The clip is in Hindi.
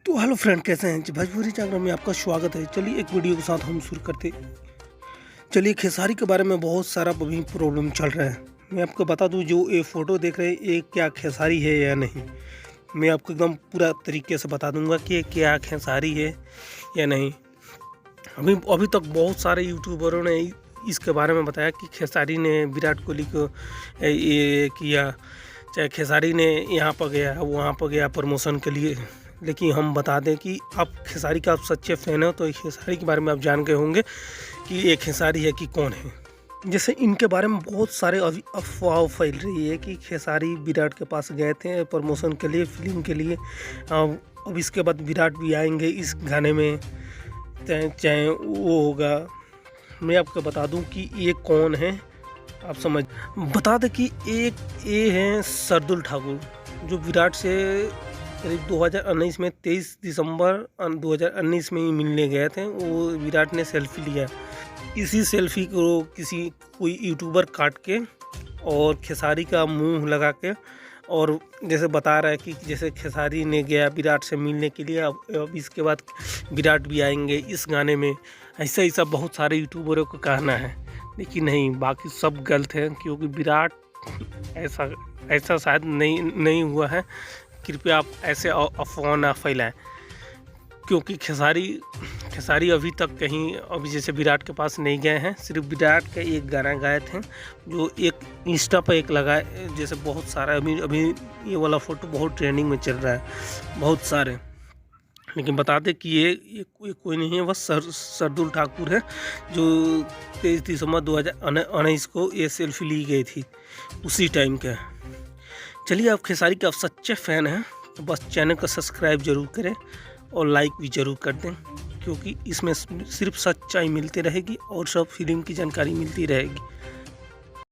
तो हेलो फ्रेंड, कैसे हैं? भोजपुरी चैनल में आपका स्वागत है। चलिए एक वीडियो के साथ हम शुरू करते। चलिए खेसारी के बारे में बहुत सारा अभी प्रॉब्लम चल रहा है। मैं आपको बता दूं, जो ये फ़ोटो देख रहे हैं ये क्या खेसारी है या नहीं। मैं आपको एकदम पूरा तरीके से बता दूंगा कि क्या खेसारी है या नहीं। अभी तक बहुत सारे यूट्यूबरों ने इसके बारे में बताया कि खेसारी ने विराट कोहली को ये किया, चाहे खेसारी ने यहाँ पर गया वहाँ पर गया प्रमोशन के लिए। लेकिन हम बता दें कि आप खेसारी का आप सच्चे फ़ैन हो तो खेसारी के बारे में आप जान गए होंगे कि ये खेसारी है कि कौन है। जैसे इनके बारे में बहुत सारे अफवाह फैल रही है कि खेसारी विराट के पास गए थे प्रमोशन के लिए, फिल्म के लिए। अब इसके बाद विराट भी आएंगे इस गाने में, चाहे वो होगा। मैं आपको बता दूं कि ये कौन है, आप समझ बता दें कि एक ये हैं शार्दुल ठाकुर, जो विराट से करीब 2019 में 23 दिसंबर 2019 में ही मिलने गए थे। वो विराट ने सेल्फी लिया, इसी सेल्फी को कोई यूट्यूबर काट के और खेसारी का मुंह लगा के, और जैसे बता रहा है कि जैसे खेसारी ने गया विराट से मिलने के लिए, अब इसके बाद विराट भी आएंगे इस गाने में। ऐसा बहुत सारे यूट्यूबरों को कहना है, लेकिन नहीं, बाकी सब गलत है। क्योंकि विराट ऐसा शायद नहीं हुआ है। कृपया आप ऐसे अफवाह ना फैलाएं, क्योंकि खेसारी अभी तक कहीं अभी जैसे विराट के पास नहीं गए हैं। सिर्फ विराट का एक गाना गाए थे, जो एक इंस्टा पर एक लगाए। जैसे बहुत सारा अभी ये वाला फ़ोटो बहुत ट्रेंडिंग में चल रहा है, बहुत सारे। लेकिन बता दें कि ये कोई नहीं है, बस शार्दुल ठाकुर है, जो 23 दिसंबर 2019 को ये सेल्फी ली गई थी, उसी टाइम का। चलिए, आप खेसारी के आप सच्चे फ़ैन हैं तो बस चैनल को सब्सक्राइब ज़रूर करें और लाइक भी ज़रूर कर दें, क्योंकि इसमें सिर्फ सच्चाई मिलती रहेगी और सब फिल्म की जानकारी मिलती रहेगी।